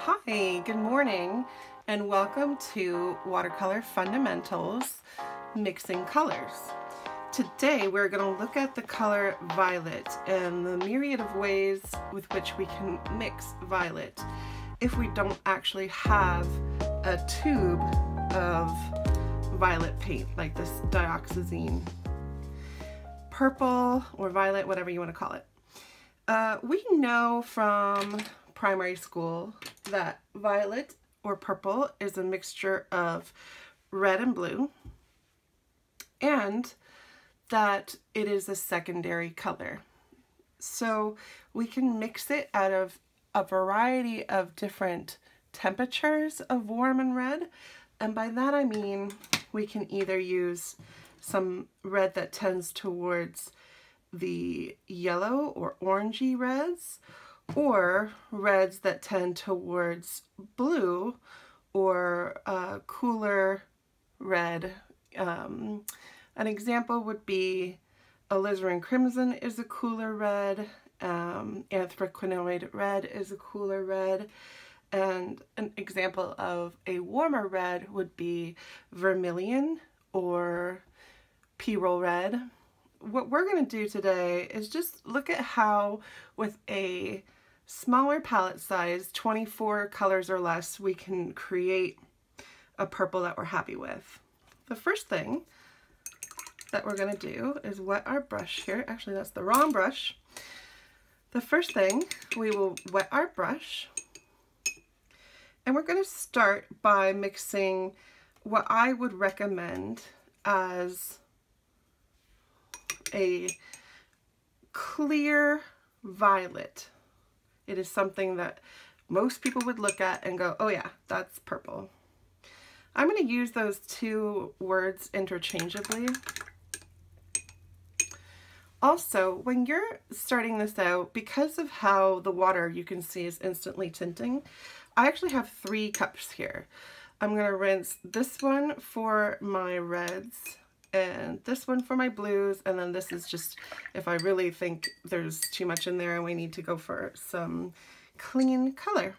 Hi, good morning, and welcome to Watercolor Fundamentals, Mixing Colors. Today we're going to look at the color violet and the myriad of ways with which we can mix violet if we don't actually have a tube of violet paint like this dioxazine. Purple or violet, whatever you want to call it. We know from primary school that violet or purple is a mixture of red and blue, and that it is a secondary color. So we can mix it out of a variety of different temperatures of warm and red, and by that I mean we can either use some red that tends towards the yellow or orangey reds, or reds that tend towards blue or cooler red. An example would be alizarin crimson is a cooler red, anthraquinoid red is a cooler red, and an example of a warmer red would be vermilion or pyrrole red. What we're going to do today is just look at how with a smaller palette size, 24 colors or less, we can create a purple that we're happy with. The first thing that we're going to do is wet our brush here. Actually, that's the wrong brush. The first thing, we will wet our brush, and we're going to start by mixing what I would recommend as a clear violet. It is something that most people would look at and go, oh yeah, that's purple. I'm going to use those two words interchangeably. Also, when you're starting this out, because of how the water you can see is instantly tinting, I actually have 3 cups here. I'm going to rinse this one for my reds, and this one for my blues, and then this is just if I really think there's too much in there and we need to go for some clean color.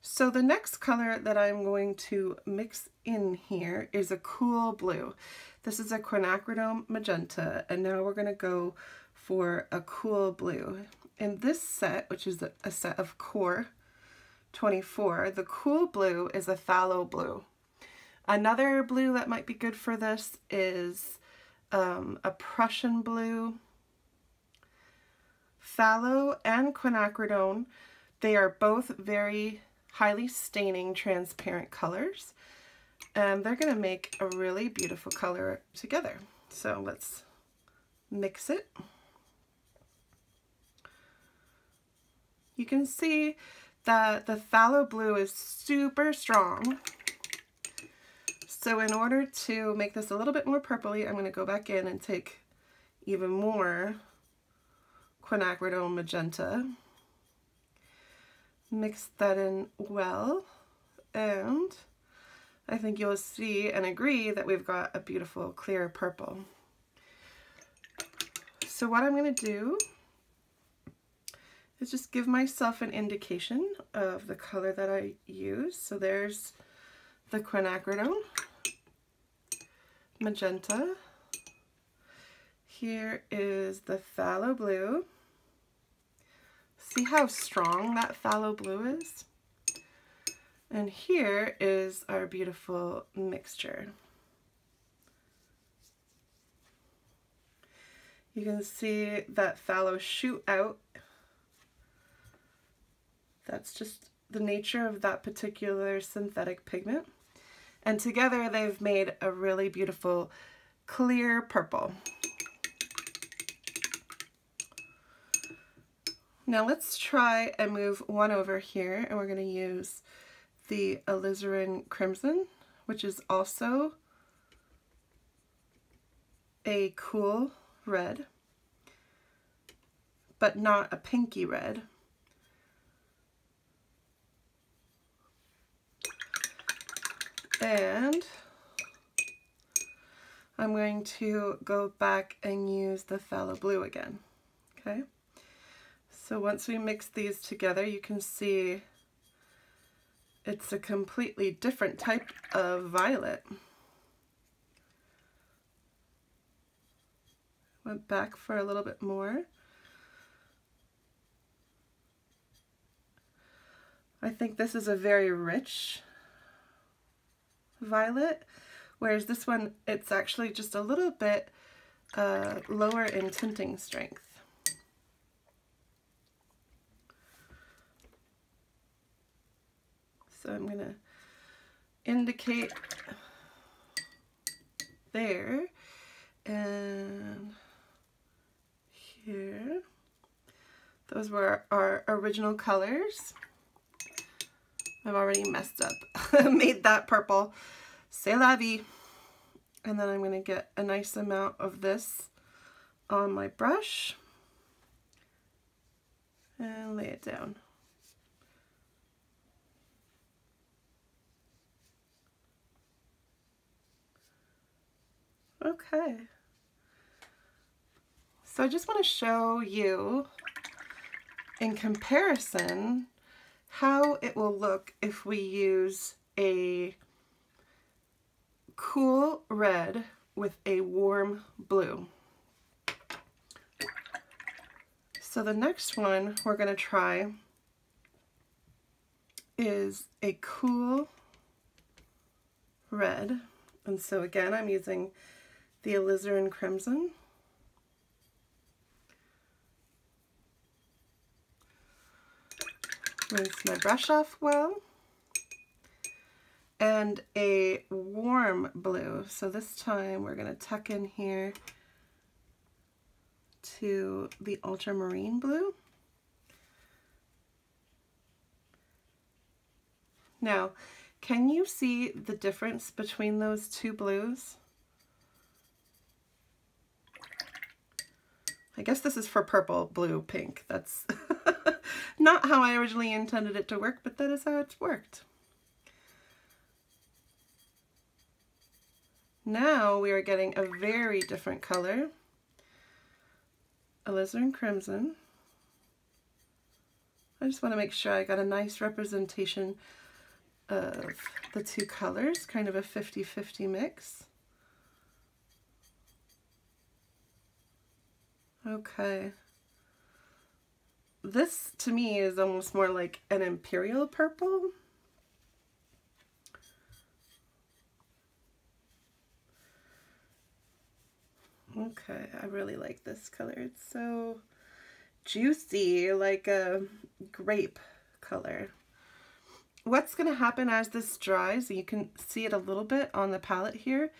So the next color that I'm going to mix in here is a cool blue. This is a quinacridone magenta, and now we're going to go for a cool blue. In this set, which is a set of core 24, the cool blue is a phthalo blue. Another blue that might be good for this is a Prussian blue. Phthalo and quinacridone, they are both very highly staining transparent colors, and they're going to make a really beautiful color together. So let's mix it. You can see that the phthalo blue is super strong. So in order to make this a little bit more purpley, I'm going to go back in and take even more quinacridone magenta. Mix that in well, and I think you'll see and agree that we've got a beautiful clear purple. So what I'm going to do is just give myself an indication of the color that I use. So there's the quinacridone magenta. Here is the phthalo blue. See how strong that phthalo blue is? And here is our beautiful mixture. You can see that phthalo shoot out. That's just the nature of that particular synthetic pigment. And together they've made a really beautiful clear purple. Now let's try and move one over here, and we're going to use the alizarin crimson, which is also a cool red, but not a pinky red. And I'm going to go back and use the phthalo blue again. Okay, so once we mix these together, you can see it's a completely different type of violet. Went back for a little bit more. I think this is a very rich violet, whereas this one, it's actually just a little bit lower in tinting strength. So I'm going to indicate there and here. Those were our original colors. I've already messed up, made that purple. C'est la vie. And then I'm going to get a nice amount of this on my brush and lay it down. Okay. So I just want to show you in comparison how it will look if we use a cool red with a warm blue. So the next one we're going to try is a cool red. And so again, I'm using the alizarin crimson. Rinse my brush off well. And a warm blue. So this time we're going to tuck in here to the ultramarine blue. Now, can you see the difference between those two blues? I guess this is for purple, blue, pink. That's not how I originally intended it to work, but that is how it's worked. Now we are getting a very different color, alizarin crimson. I just want to make sure I got a nice representation of the two colors, kind of a 50-50 mix. Okay. This to me is almost more like an imperial purple. Okay, I really like this color. It's so juicy, like a grape color. What's going to happen as this dries, you can see it a little bit on the palette here.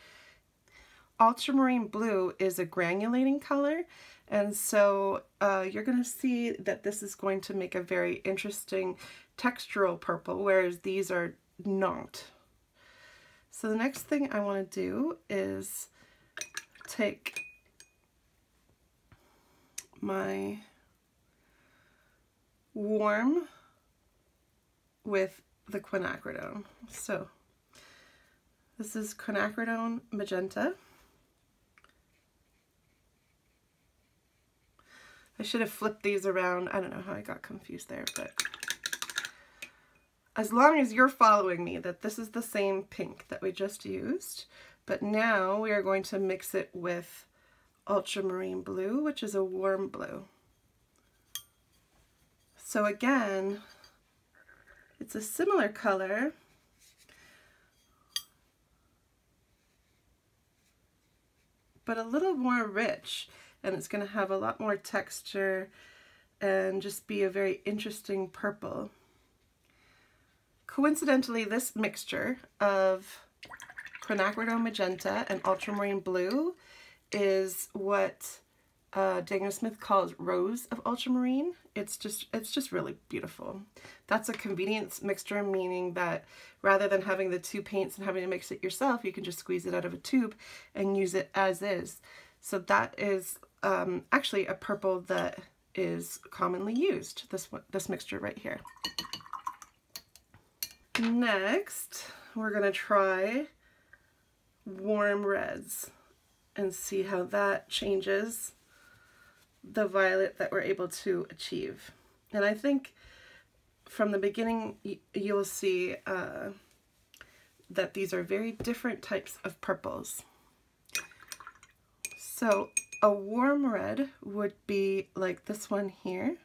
Ultramarine blue is a granulating color, and so you're going to see that this is going to make a very interesting textural purple, whereas these are not. So the next thing I want to do is take my warm with the quinacridone. So this is quinacridone magenta. I should have flipped these around. I don't know how I got confused there, but as long as you're following me that this is the same pink that we just used, but now we are going to mix it with ultramarine blue, which is a warm blue. So again, it's a similar color, but a little more rich, and it's going to have a lot more texture and just be a very interesting purple. Coincidentally, this mixture of quinacridone magenta and ultramarine blue is what Daniel Smith calls rose of ultramarine. It's just really beautiful. That's a convenience mixture, meaning that rather than having the two paints and having to mix it yourself, you can just squeeze it out of a tube and use it as is. So that is actually a purple that is commonly used, this mixture right here. Next, we're going to try warm reds and see how that changes the violet that we're able to achieve. And I think from the beginning, you'll see that these are very different types of purples. So a warm red would be like this one here.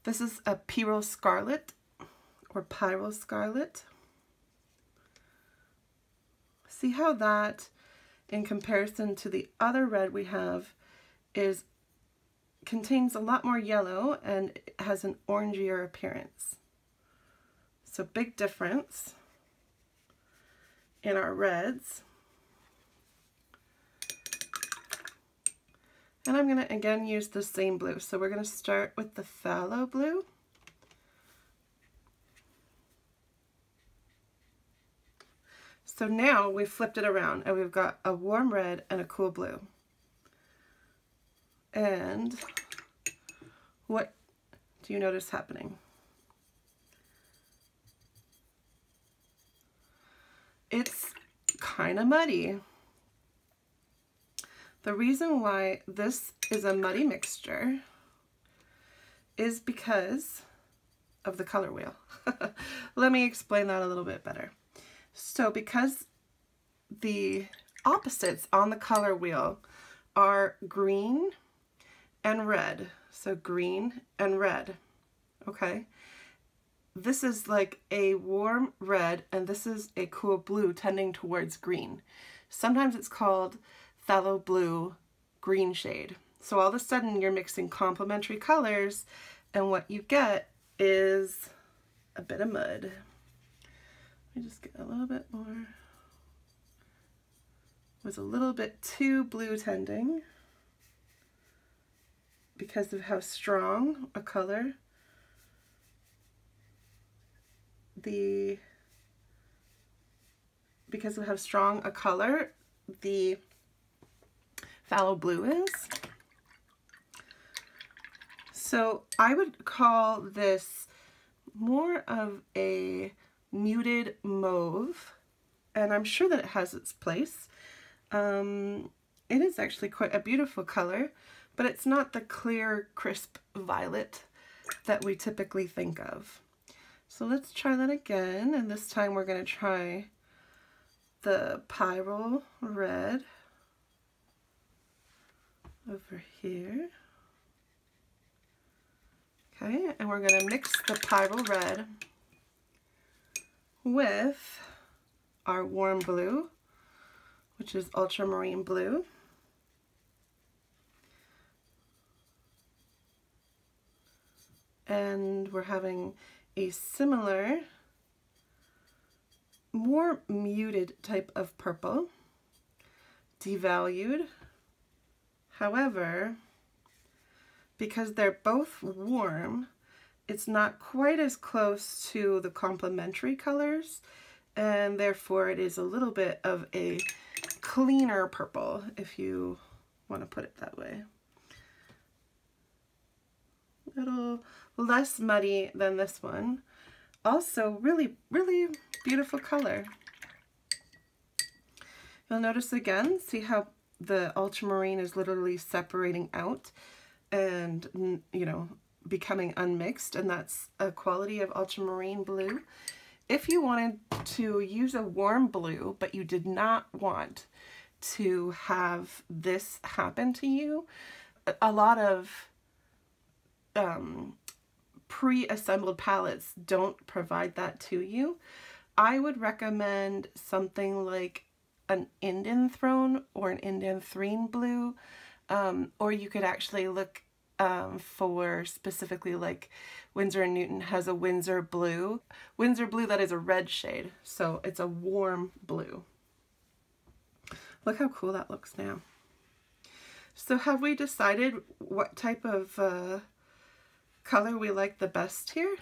This is a Pyrrole Scarlet or Pyrrole Scarlet. See how that, in comparison to the other red we have, contains a lot more yellow and has an orangier appearance. So big difference in our reds. And I'm going to again use the same blue. So we're going to start with the phthalo blue. So now we've flipped it around and we've got a warm red and a cool blue. And what do you notice happening? It's kind of muddy. The reason why this is a muddy mixture is because of the color wheel. Let me explain that a little bit better. So because the opposites on the color wheel are green and red, so green and red, okay? This is like a warm red and this is a cool blue tending towards green. Sometimes it's called phthalo blue green shade. So all of a sudden you're mixing complementary colors and what you get is a bit of mud. Let me just get a little bit more. Was a little bit too blue tending because of how strong a color the phthalo blue is. So I would call this more of a muted mauve, and I'm sure that it has its place. It is actually quite a beautiful color, but it's not the clear, crisp violet that we typically think of. So let's try that again, and this time we're going to try the Pyrrole red over here. Okay, and we're going to mix the Pyrrole red with our warm blue, which is ultramarine blue. And we're having a similar, more muted type of purple, devalued. However, because they're both warm, it's not quite as close to the complementary colors, and therefore it is a little bit of a cleaner purple, if you want to put it that way. A little less muddy than this one. Also really, really beautiful color. You'll notice again, see how the ultramarine is literally separating out and, you know, becoming unmixed, and that's a quality of ultramarine blue. If you wanted to use a warm blue, but you did not want to have this happen to you, a lot of pre-assembled palettes don't provide that to you. I would recommend something like an Indian Throne or an Indian Threne blue, or you could actually look for specifically, like Winsor & Newton has a Winsor blue. Winsor blue that is a red shade, so it's a warm blue. Look how cool that looks now. So have we decided what type of color we like the best here?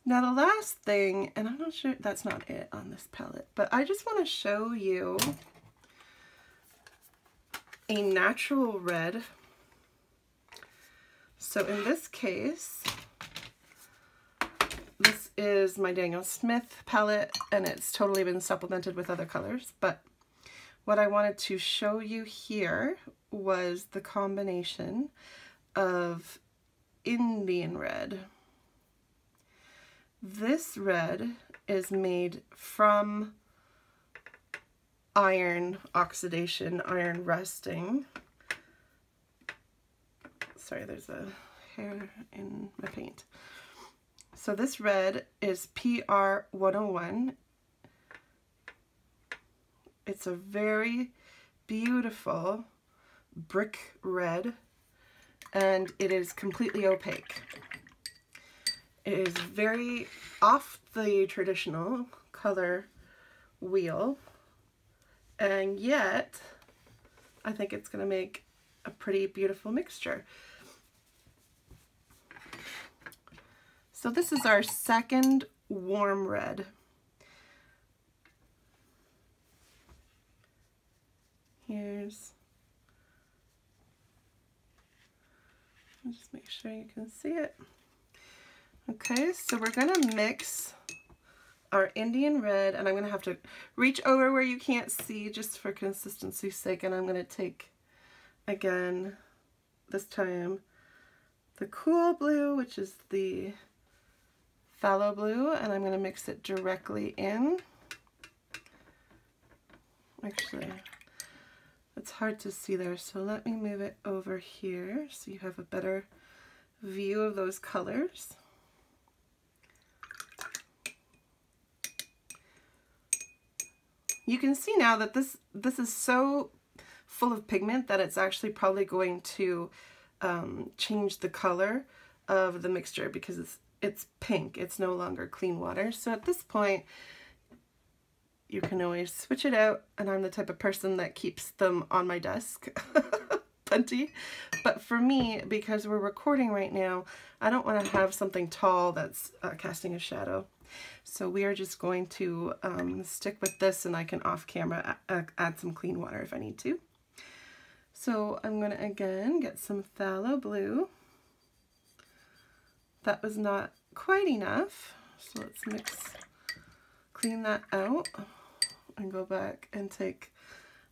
Now the last thing, and I'm not sure, that's not it on this palette, but I just want to show you a natural red. So in this case, this is my Daniel Smith palette, and it's totally been supplemented with other colors, but what I wanted to show you here was the combination of Indian red This red is made from iron oxidation, iron rusting. Sorry, there's a hair in my paint. So this red is PR101. It's a very beautiful brick red, and it is completely opaque. It is very off the traditional color wheel, and yet I think it's going to make a pretty beautiful mixture. So this is our second warm red. Here's, just make sure you can see it. Okay, so we're gonna mix our Indian red, and I'm gonna have to reach over where you can't see just for consistency's sake, and I'm gonna take, again, this time, the cool blue, which is the phthalo blue, and I'm gonna mix it directly in. Actually, it's hard to see there, so let me move it over here so you have a better view of those colors. You can see now that this is so full of pigment that it's actually probably going to change the color of the mixture because it's pink. It's no longer clean water. So at this point, you can always switch it out, and I'm the type of person that keeps them on my desk plenty. But for me, because we're recording right now, I don't want to have something tall that's casting a shadow. So we are just going to stick with this, and I can off camera add some clean water if I need to. So I'm going to again get some phthalo blue. That was not quite enough, so let's clean that out and go back and take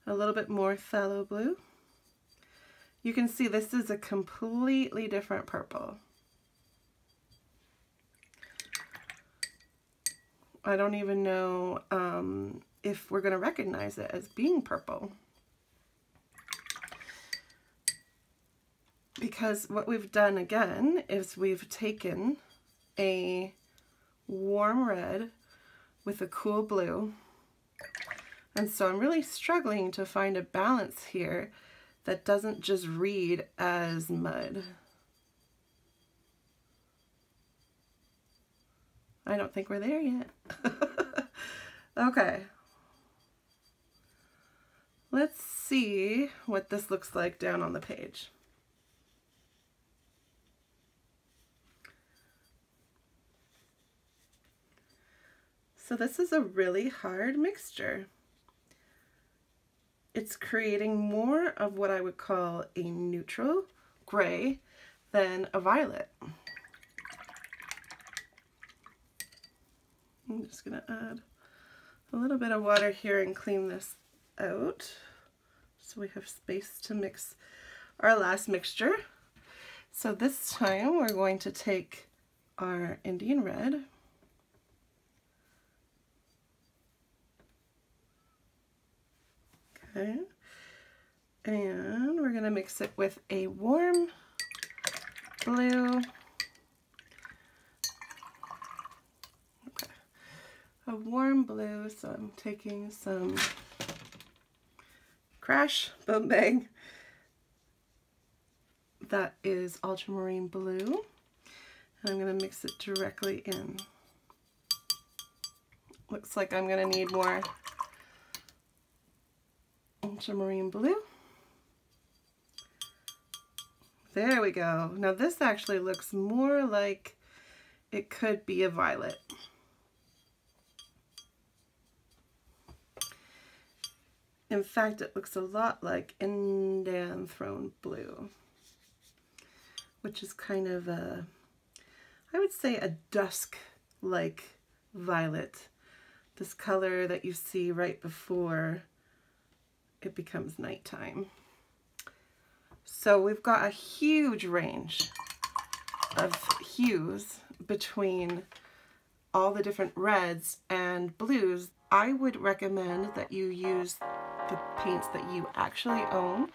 a little bit more phthalo blue. You can see this is a completely different purple. I don't even know if we're going to recognize it as being purple. Because what we've done again is we've taken a warm red with a cool blue. And so I'm really struggling to find a balance here that doesn't just read as mud. I don't think we're there yet. Okay. Let's see what this looks like down on the page. So this is a really hard mixture. It's creating more of what I would call a neutral gray than a violet. I'm just going to add a little bit of water here and clean this out so we have space to mix our last mixture. So this time we're going to take our Indian red, okay, and we're going to mix it with a warm blue, okay, a warm blue, so I'm taking some Crash Boom Bang, that is ultramarine blue, and I'm going to mix it directly in. Looks like I'm going to need more ultramarine blue. There we go. Now this actually looks more like it could be a violet. In fact, it looks a lot like Indian Throne Blue, which is kind of a, I would say, a dusk-like violet. This color that you see right before it becomes nighttime. So we've got a huge range of hues between all the different reds and blues, I would recommend that you use the paints that you actually own.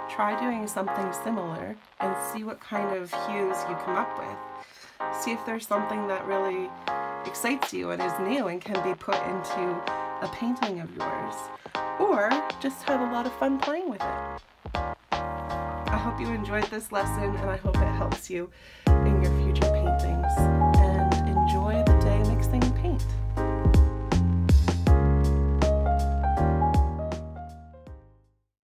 Try doing something similar and see what kind of hues you come up with. See if there's something that really excites you and is new and can be put into a painting of yours. Or just have a lot of fun playing with it. I hope you enjoyed this lesson, and I hope it helps you in your future painting.